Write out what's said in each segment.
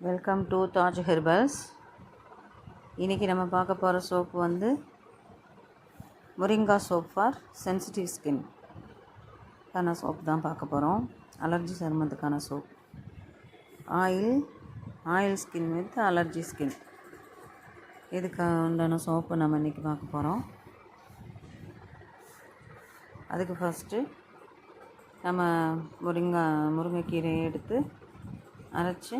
Welcome to Taj herbals. இன்றைக்கி நம்ம பார்க்க போகிற சோப் வந்து முரிங்கா சோப் ஃபார் சென்சிட்டிவ் ஸ்கின்கான சோப் தான் பார்க்க போகிறோம். அலர்ஜி சருமத்துக்கான soap. Oil skin with allergy skin, இதுக்கு உண்டான சோப்பு நம்ம இன்றைக்கி பார்க்க போகிறோம். அதுக்கு ஃபஸ்ட்டு நம்ம முருங்கைக்கீரையை எடுத்து அரைச்சி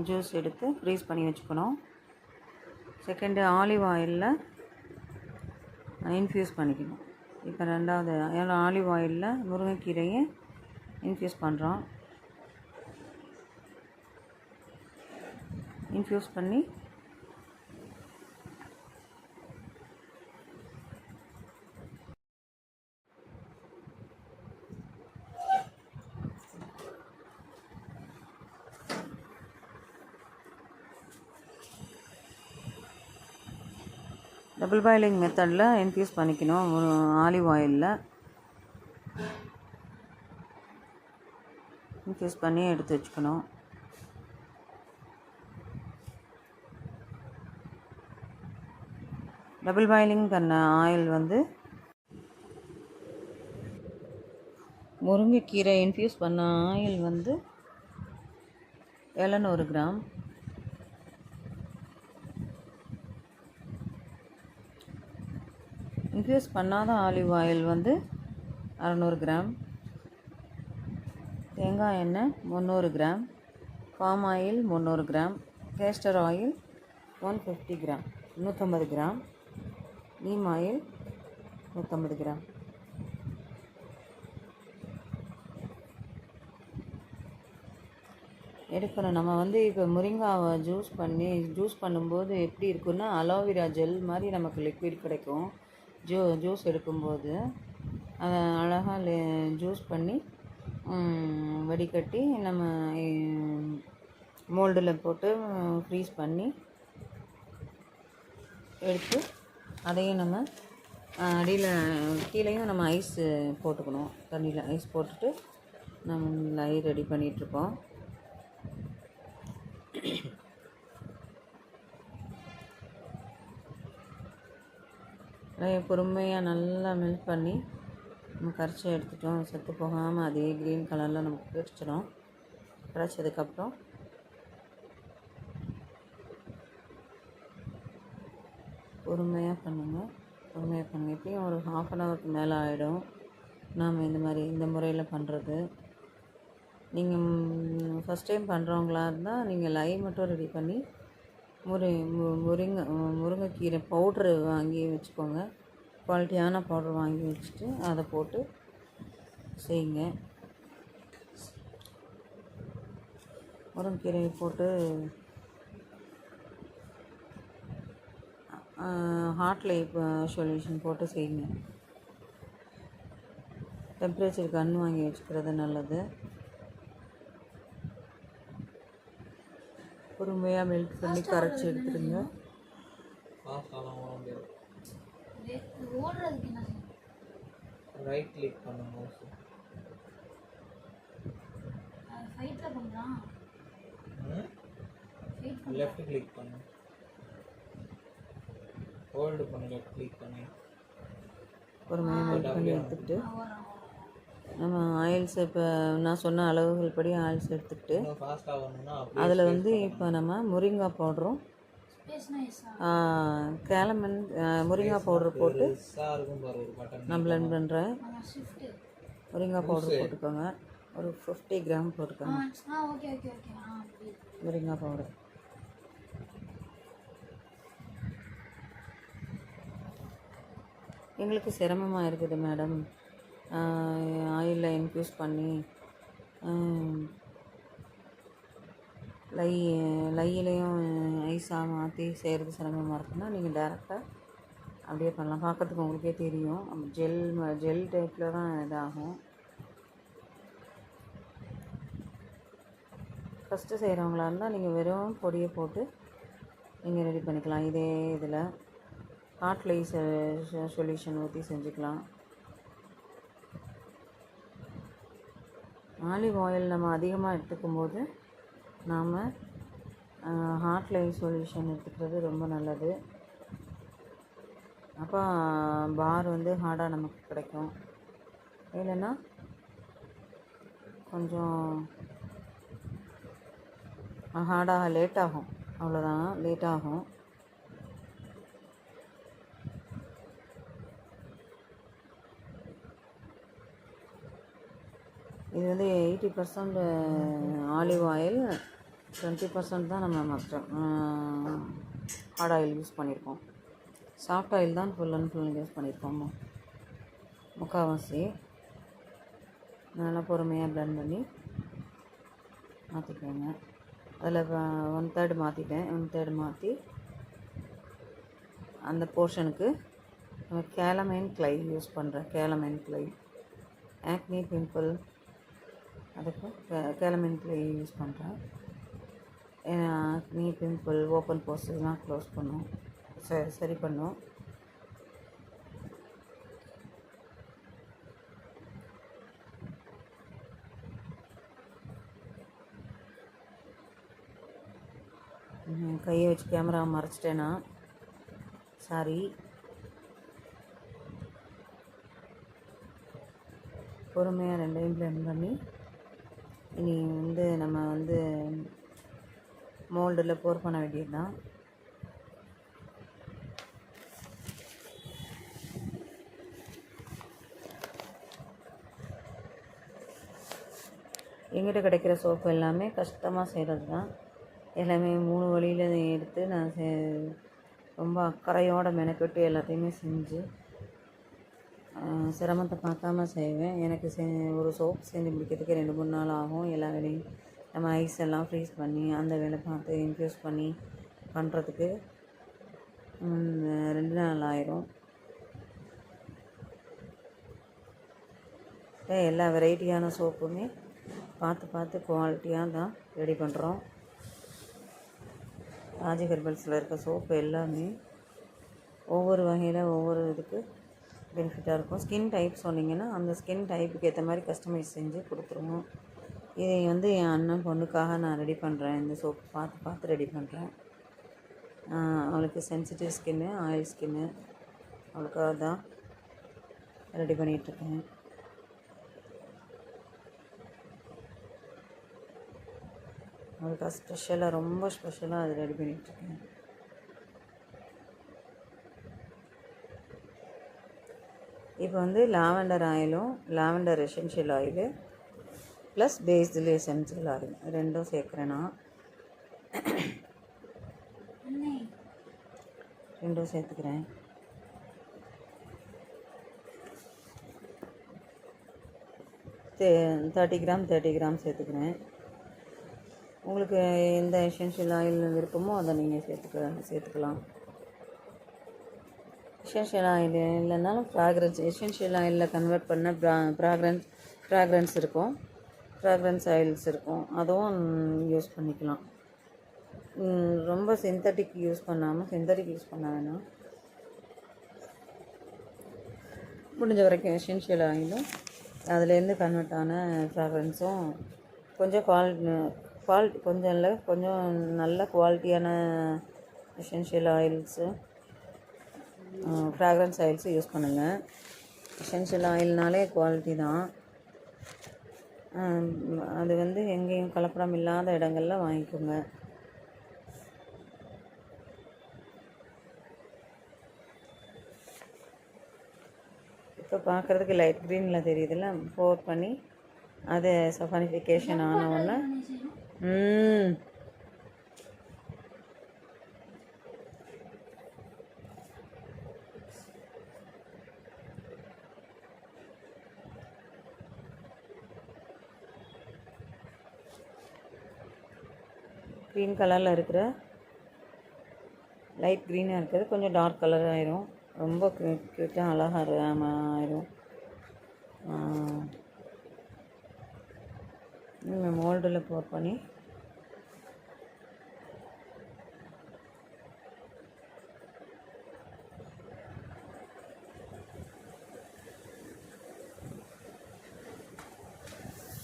ஜூஸ் எடுத்து ஃப்ரீஸ் பண்ணி வச்சுக்கணும். செகண்டு, ஆலிவ் ஆயிலில் இன்ஃப்யூஸ் பண்ணிக்கணும். இப்போ ரெண்டாவது ஆலிவ் ஆயிலில் முருங்கைக்கீரையை இன்ஃப்யூஸ் பண்ணுறோம். இன்ஃப்யூஸ் பண்ணி டபுள் பாயிலிங் மெத்தடில் இன்ஃப்யூஸ் பண்ணிக்கணும். ஆலிவ் ஆயிலில் இன்ஃப்யூஸ் பண்ணி எடுத்து வச்சுக்கணும். டபுள் பாயிலிங் பண்ண ஆயில் வந்து முருங்கைக்கீரை இன்ஃப்யூஸ் பண்ண ஆயில் வந்து 700 கிராம். இன்ஃப்யூஸ் பண்ணாத ஆலிவ் ஆயில் வந்து 600 கிராம். தேங்காய் எண்ணெய் 300 gram. Palm oil 300 gram. Castor oil 150 gram 150 gram. Neem oil 150 gram. எடுக்கணும். நம்ம வந்து இப்போ முருங்காவை ஜூஸ் பண்ணும்போது எப்படி இருக்குன்னா, அலோவேரா ஜெல் மாதிரி நமக்கு லிக்விட் கிடைக்கும். ஜூஸ் எடுக்கும்போது அதை அழகாக ஜூஸ் பண்ணி வடிகட்டி நம்ம மோல்டில் போட்டு ஃப்ரீஸ் பண்ணி எடுத்து அதையும் நம்ம அடியில் கீழேயும் நம்ம ஐஸ் போட்டுக்கணும். தண்ணியில் ஐஸ் போட்டுட்டு நம்ம லை ரெடி பண்ணிகிட்ருக்கோம். பொறுமையாக நல்லா மெல்ட் பண்ணி நம்ம கரைச்சி எடுத்துட்டோம். செத்து போகாமல் அதே க்ரீன் கலரில் நமக்கு கிடச்சிடும். கிடச்சதுக்கப்புறம் பொறுமையாக பண்ணுங்கள். எப்படியும் ஒரு 1/2 அன் ஹவருக்கு மேலே ஆகிடும் நாம் இந்த முறையில் பண்ணுறது. நீங்கள் ஃபஸ்ட் டைம் பண்ணுறவங்களா இருந்தால் நீங்கள் லை மட்டும் ரெடி பண்ணி முருங்கைக்கீரை பவுட்ரு வாங்கி வச்சுக்கோங்க. குவாலிட்டியான பவுட்ரு வாங்கி வச்சுட்டு அதை போட்டு செய்யுங்க. முருங்கைக்கீரையை போட்டு ஹாட் லைஃப் சொல்யூஷன் போட்டு செய்யுங்க. டெம்பரேச்சர் கன் வாங்கி வச்சுக்கிறது நல்லது. பொறுமையாக மெல்ட் பண்ணி கரைச்சி எடுத்துடுங்க. ரைட் கிளிக் பண்ணுங்க. லெஃப்ட் கிளிக் பண்ணு. ஹோல்டு பண்ணி லெஃப்ட் கிளிக் பண்ணி பொறுமையாக மெல்ட் பண்ணி எடுத்துக்கிட்டு நம்ம ஆயில்ஸ் இப்போ நான் சொன்ன அளவுகள் படி ஆயில்ஸ் எடுத்துக்கிட்டு அதில் வந்து இப்போ நம்ம முருங்கா பவுடரும் கேலமன் முருங்கா பவுட்ரு போட்டு நான் பிளெண்ட் பண்ணுறேன். முருங்கா பவுட்ரு போட்டுக்கோங்க. ஒரு 50 கிராம் போட்டுக்கோங்க முருங்கா பவுடர். எங்களுக்கு சிரமமாக இருக்குது மேடம், ஆயிலில் இன்ஃப்யூஸ் பண்ணி லையிலையும் ஐஸாக மாற்றி செய்கிறது சிரமமாக இருக்குன்னா நீங்கள் டேரெக்டாக அப்படியே பண்ணலாம். பார்க்குறதுக்கு உங்களுக்கே தெரியும், ஜெல் டைப்பில் தான் இதாகும். ஃபஸ்ட்டு செய்கிறவங்களா இருந்தால் நீங்கள் வெறும் பொடியை போட்டு நீங்கள் ரெடி பண்ணிக்கலாம். இதே இதில் ஹாட் லைஸ் சொல்யூஷன் ஊற்றி செஞ்சுக்கலாம். ஆலிவ் ஆயில் நம்ம அதிகமாக எடுத்துக்கும் போது நாம் ஹார்ட் லைவ் சொல்யூஷன் எடுத்துக்கிறது ரொம்ப நல்லது. அப்போ பார் வந்து ஹார்டாக நமக்கு கிடைக்கும். இல்லைன்னா கொஞ்சம் ஹார்டாக லேட் ஆகும், அவ்வளோதான், லேட் ஆகும். இது வந்து 80% ஆலிவ் ஆயில், 20% தான் நம்ம மற்ற ஹார்ட் ஆயில் யூஸ் பண்ணியிருக்கோம். சாஃப்ட் ஆயில் தான் ஃபுல் அண்ட் ஃபுல் யூஸ் பண்ணியிருக்கோம். முக்கால்வாசி நல்லா பொறுமையாக ப்ளெண்ட் பண்ணி மாற்றிக்கோங்க. அதில் 1/3 மாற்றிட்டேன். 1/3 மாற்றி அந்த போர்ஷனுக்கு கேலமைன் கிளை யூஸ் பண்ணுறேன். கேலமைன் கிளை ஆக்னி பிம்பிள் அதுக்கு கேலமைன் கிளை யூஸ் பண்ணுறேன். ஆக்னி பிம்பிள் ஓப்பன் போர்ஸ்லாம் க்ளோஸ் பண்ணும், சரி பண்ணும். கையை வச்சு கேமரா மறைச்சிட்டேன்னா சாரி. பொறுமையாக ரெண்டையும் ப்ளெண்ட் பண்ணி இனி வந்து நம்ம வந்து மோல்டில் போர் பண்ண வேண்டியது தான். எங்கிட்ட கிடைக்கிற சோப்பு எல்லாமே கஷ்டமாக செய்கிறது தான். எல்லாமே 3 வழியில் எடுத்து நான் ரொம்ப அக்கறையோடு மெனக்கெட்டு எல்லாத்தையுமே செஞ்சு சிரமத்தை பார்க்காம செய்வேன். எனக்கு ஒரு சோப்பு செஞ்சு முடிக்கிறதுக்கு 2-3 நாள் ஆகும். எல்லா வேலையும் நம்ம ஐஸ் எல்லாம் ஃப்ரீஸ் பண்ணி அந்த வேலை பார்த்து இன்ஃப்யூஸ் பண்ணி பண்ணுறதுக்கு 2 நாள் ஆயிரும். எல்லா வெரைட்டியான சோப்புமே பார்த்து குவாலிட்டியாக தான் ரெடி பண்ணுறோம். ராஜ் ஹெர்பல்ஸில் இருக்க சோப்பு எல்லாமே ஒவ்வொரு வகையில் ஒவ்வொரு இதுக்கு பெனிஃபிட்டாக இருக்கும். ஸ்கின் டைப் சொன்னிங்கன்னா அந்த ஸ்கின் டைப்புக்கு ஏற்ற மாதிரி கஸ்டமைஸ் செஞ்சு கொடுத்துருவோம். இதை வந்து என் அண்ணன் பொண்ணுக்காக நான் ரெடி பண்ணுறேன். இந்த சோப்பு பார்த்து ரெடி பண்ணுறேன். அவளுக்கு சென்சிட்டிவ் ஸ்கின்னு, ஆயில் ஸ்கின்னு, அவளுக்காக தான் ரெடி பண்ணிகிட்ருக்கேன். அவளுக்காக ஸ்பெஷலாக, ரொம்ப ஸ்பெஷலாக அது ரெடி பண்ணிகிட்ருக்கேன். இப்போ வந்து லாவெண்டர் ஆயிலும், லாவெண்டர் எசென்ஷியல் ஆயிலு ப்ளஸ் பேஸ்டில் எசென்ஷியல் ஆயில் ரெண்டும் சேர்க்குறேன். நான் ரெண்டும் சேர்த்துக்கிறேன். தேர்ட்டி கிராம் சேர்த்துக்கிறேன். உங்களுக்கு எந்த எசென்ஷியல் ஆயில் விருப்பமோ அதை நீங்கள் சேர்த்துக்கலாம். எசென்ஷியல் ஆயில் இல்லைனாலும் ஃப்ராக்ரன்ஸ், எசென்ஷியல் ஆயிலில் கன்வெர்ட் பண்ண ஃப்ராக்ரன்ஸ் இருக்கும், ஃப்ராக்ரன்ஸ் ஆயில்ஸ் இருக்கும், அதுவும் யூஸ் பண்ணிக்கலாம். ரொம்ப சிந்தட்டிக் யூஸ் பண்ண வேணாம். முடிஞ்ச வரைக்கும் எசென்ஷியல் ஆயிலும் அதுலேருந்து கன்வெர்ட் ஆன ஃப்ராக்ரன்ஸும் கொஞ்சம் கொஞ்சம் இல்லை, கொஞ்சம் நல்ல குவாலிட்டியான essential oils, fragrance oils use பண்ணுங்கள். எசென்ஷியல் ஆயில்னாலே குவாலிட்டி தான். அது வந்து எங்கேயும் கலப்படம் இல்லாத இடங்களில் வாங்கிக்கோங்க. இப்போ பார்க்குறதுக்கு லைட் க்ரீனில் தெரியுதுல்ல, போர் பண்ணி அது சஃபானிஃபிகேஷன் ஆன உடனே க்ரீன் கலரில் இருக்கிற லைட் க்ரீனாக இருக்கிறது கொஞ்சம் டார்க் கலர் ஆயிரும். ரொம்ப க்யூட்டாக அழகாக ஆயிரும். மோல்டில் போர் பண்ணி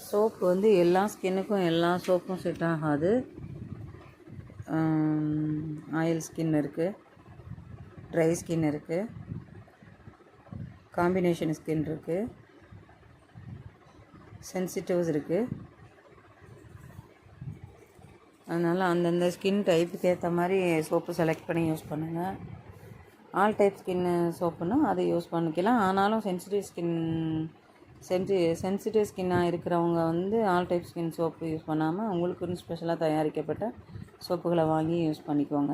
சோப்பு வந்து எல்லா ஸ்கின்னுக்கும் எல்லா சோப்பும் செட் ஆகாது. ஆயில் ஸ்கின் இருக்குது, ட்ரை ஸ்கின் இருக்குது, காம்பினேஷன் ஸ்கின் இருக்குது, சென்சிட்டிவ்ஸ் இருக்குது. அதனால் அந்தந்த ஸ்கின் டைப்புக்கு ஏற்ற மாதிரி சோப்பு செலக்ட் பண்ணி யூஸ் பண்ணுங்கள். ஆல் டைப் ஸ்கின்னு சோப்புன்னா அதை யூஸ் பண்ணிக்கலாம். ஆனாலும் சென்சிட்டிவ் ஸ்கின்னாக இருக்கிறவங்க all type skin soap use பண்ணாமல் உங்களுக்குன்னு ஸ்பெஷலாக தயாரிக்கப்பட்ட சோப்புகளை வாங்கி யூஸ் பண்ணிக்கோங்க.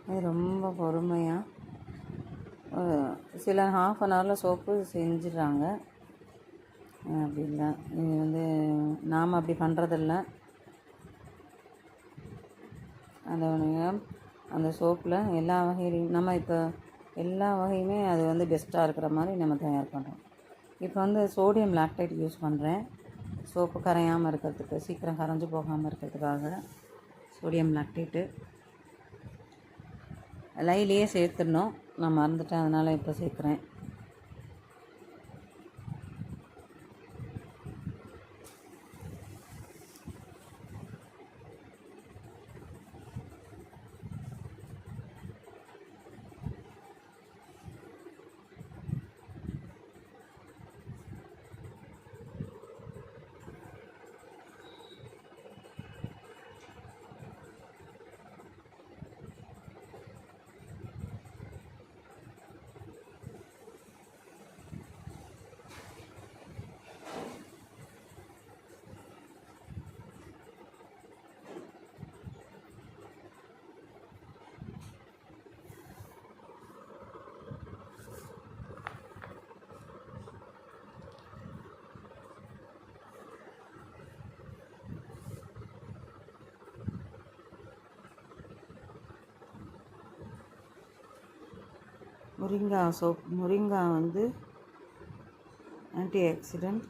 இது ரொம்ப பொறுமையாக சில ½ அன் ஹவரில் சோப்பு செஞ்சிடுறாங்க. அப்படி இல்லை, இது நாம் அப்படி பண்ணுறதில்ல. அந்த சோப்பில் எல்லா வகையிலையும் நம்ம இப்போ எல்லா வகையுமே அது பெஸ்ட்டாக இருக்கிற மாதிரி நம்ம தயார் பண்ணுறோம். இப்போ சோடியம் லாக்டைட் யூஸ் பண்ணுறேன். சோப்பு கரையாமல் இருக்கிறதுக்கு, சீக்கிரம் கரைஞ்சி போகாமல் இருக்கிறதுக்காக சோடியம் லாக்டைட்டு லைலேயே சேர்த்துடணும். நான் மறந்துட்டேன், அதனால் இப்போ சேர்க்குறேன். Moringa anti accident,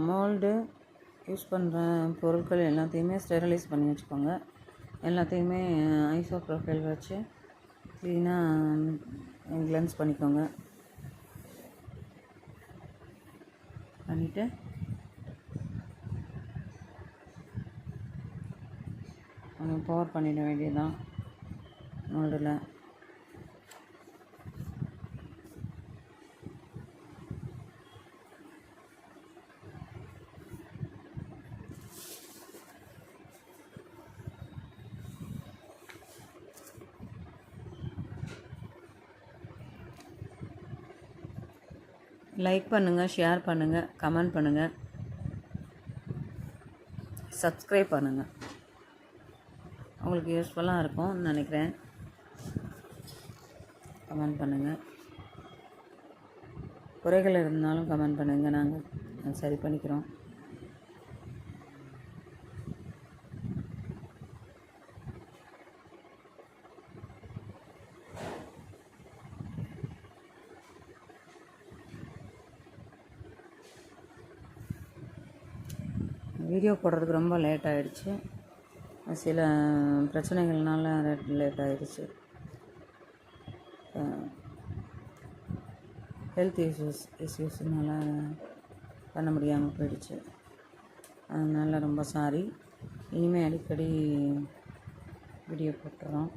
mould use பண்ணுற பொருட்கள் எல்லாத்தையுமே ஸ்டெரிலைஸ் பண்ணி வச்சுக்கோங்க. எல்லாத்தையுமே ஐசோப்ரோஃபைல் வச்சு க்ளீனாக கிளென்ஸ் பண்ணிக்கோங்க. பண்ணிவிட்டு பவர் பண்ணிட வேண்டியதுதான் மோல்டில். லைக் பண்ணுங்கள், ஷேர் பண்ணுங்கள், கமெண்ட் பண்ணுங்கள், சப்ஸ்கிரைப் பண்ணுங்கள். உங்களுக்கு யூஸ்ஃபுல்லாக இருக்கும்னு நினைக்கிறேன். கமெண்ட் பண்ணுங்கள். குறைகள் இருந்தாலும் கமெண்ட் பண்ணுங்கள், நாங்கள் சரி பண்ணிக்கிறோம். வீடியோ போடுறதுக்கு ரொம்ப லேட் ஆகிடுச்சு. சில பிரச்சனைகள்னால லேட் ஆகிடுச்சு. ஹெல்த் இஷ்யூஸ்னால பண்ண முடியாமல் போயிடுச்சு. அதனால் ரொம்ப சாரி. இனிமேல் அடிக்கடி வீடியோ போட்டுறோம்.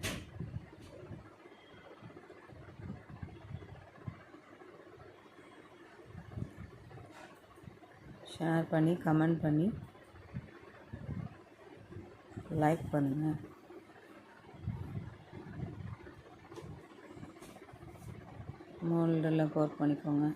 ஷேர் பண்ணி கமெண்ட் பண்ணி லைக் பண்ணுங்கள். மோல்டில் கோட் பண்ணிக்கோங்க.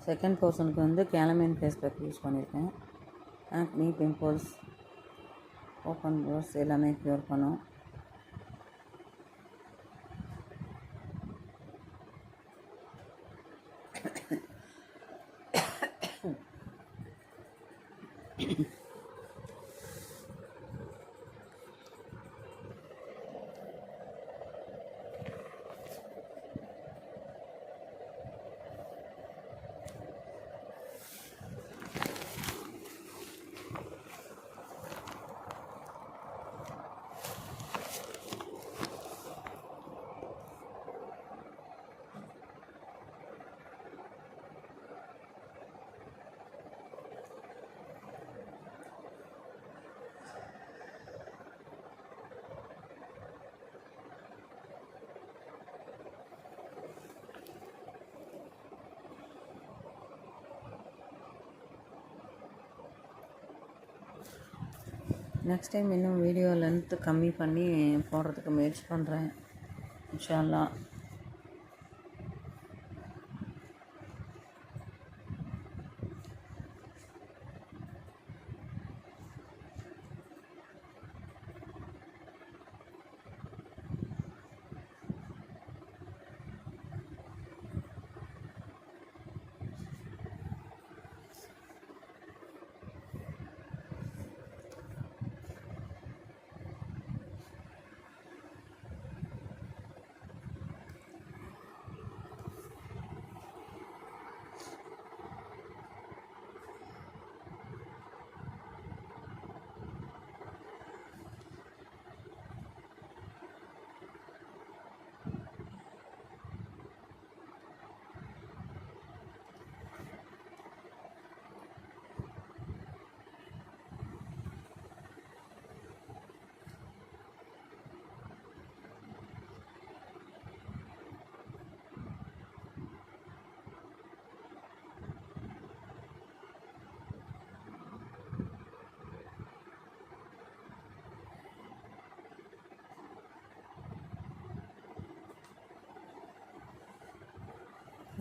செகண்ட் போர்ஷனுக்கு வந்து கேலமைன் ஃபேஸ் பேக் யூஸ் பண்ணியிருக்கேன். ஆக்னி, பிம்பிள்ஸ், ஓப்பன் போர்ஸ் எல்லாமே க்யூர் பண்ணும். நெக்ஸ்ட் டைம் இன்னும் வீடியோ லென்த்து கம்மி பண்ணி போடுறதுக்கு முயற்சி பண்ணுறேன் இன்ஷா அல்லாஹ்.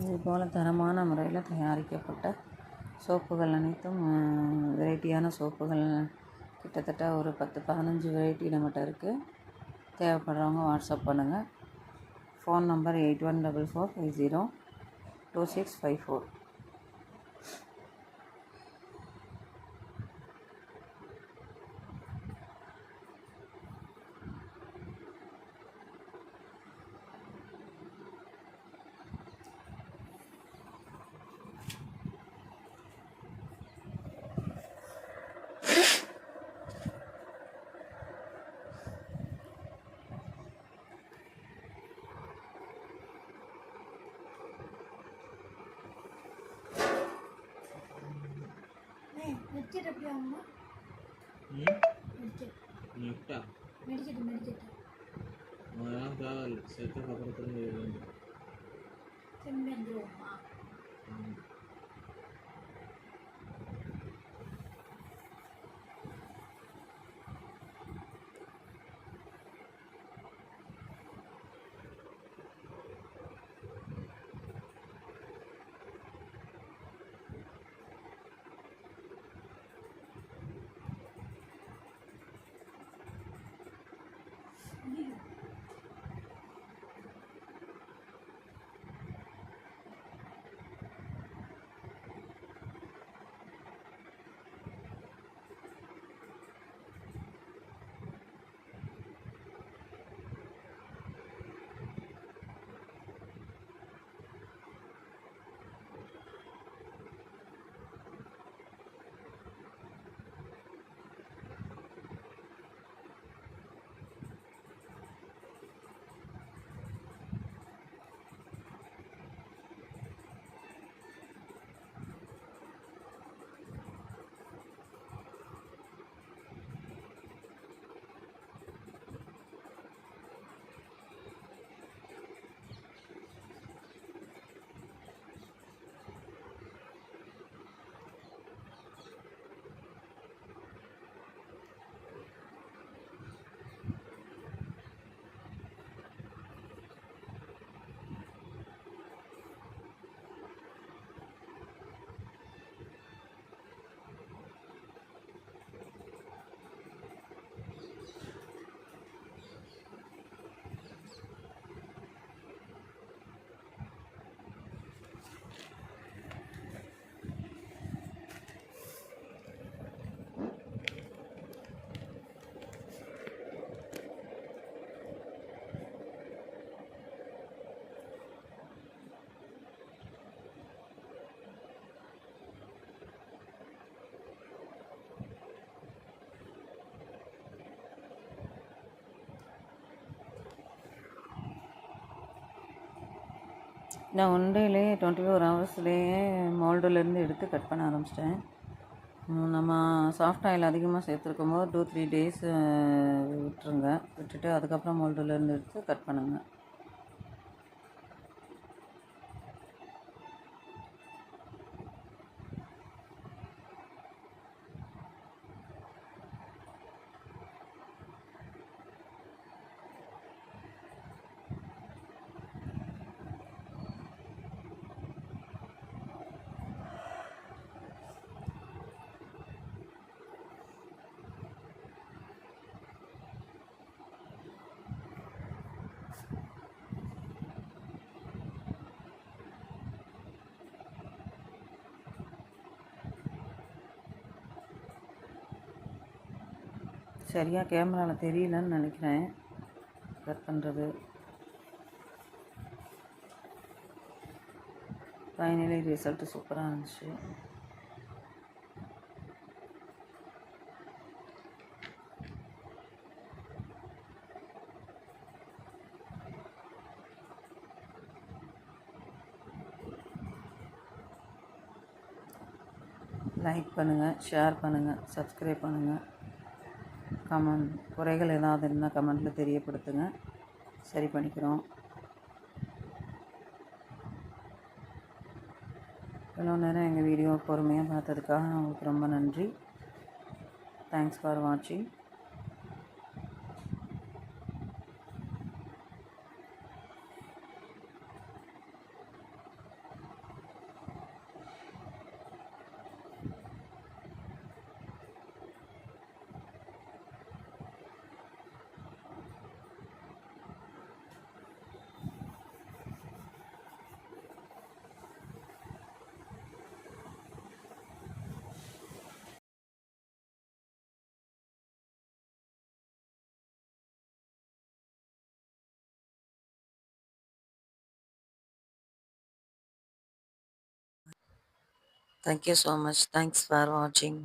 இதுபோல் தரமான முறையில் தயாரிக்கப்பட்ட சோப்புகள் அனைத்தும் வெரைட்டியான சோப்புகள் கிட்டத்தட்ட ஒரு 10-15 வெரைட்டி நம்மகிட்ட இருக்குது. தேவைப்படுறவங்க வாட்ஸ்அப் பண்ணுங்கள். Phone number 8144502654. మెడికేట్ ఎప్పుడు అమ్మా మెడికేట్ నెట్టా మెడికేట్ మెడికేట్ నాకు కావాలి సెట్ కబడుతుంది చెమ్మెద్దు అమ్మా நான் ஒன் டேலேயே 24 ஹவர்ஸ்லேயே மோல்டுலேருந்து எடுத்து கட் பண்ண ஆரம்பிச்சிட்டேன். நம்ம சாஃப்ட் ஆயில் அதிகமாக சேர்த்துருக்கும் போது 2-3 டேஸ் விட்டுருங்க. விட்டுட்டு அதுக்கப்புறம் மோல்டுலேருந்து எடுத்து கட் பண்ணுங்கள். சரியாக கேமராவில் தெரியலன்னு நினைக்கிறேன் கட் பண்ணுறது. ஃபைனலி ரிசல்ட்டு சூப்பராக இருந்துச்சு. லைக் பண்ணுங்கள், ஷேர் பண்ணுங்கள், சப்ஸ்கிரைப் பண்ணுங்கள். குறைகள் ஏதாவது இருந்தால் கமெண்ட்டில் தெரியப்படுத்துங்க, சரி பண்ணிக்கிறோம். இவ்வளோ நேரம் எங்கள் வீடியோ பொறுமையாக பார்த்ததுக்காக உங்களுக்கு ரொம்ப நன்றி. தேங்க்ஸ் ஃபார் வாட்சிங். Thank you so much. Thanks for watching.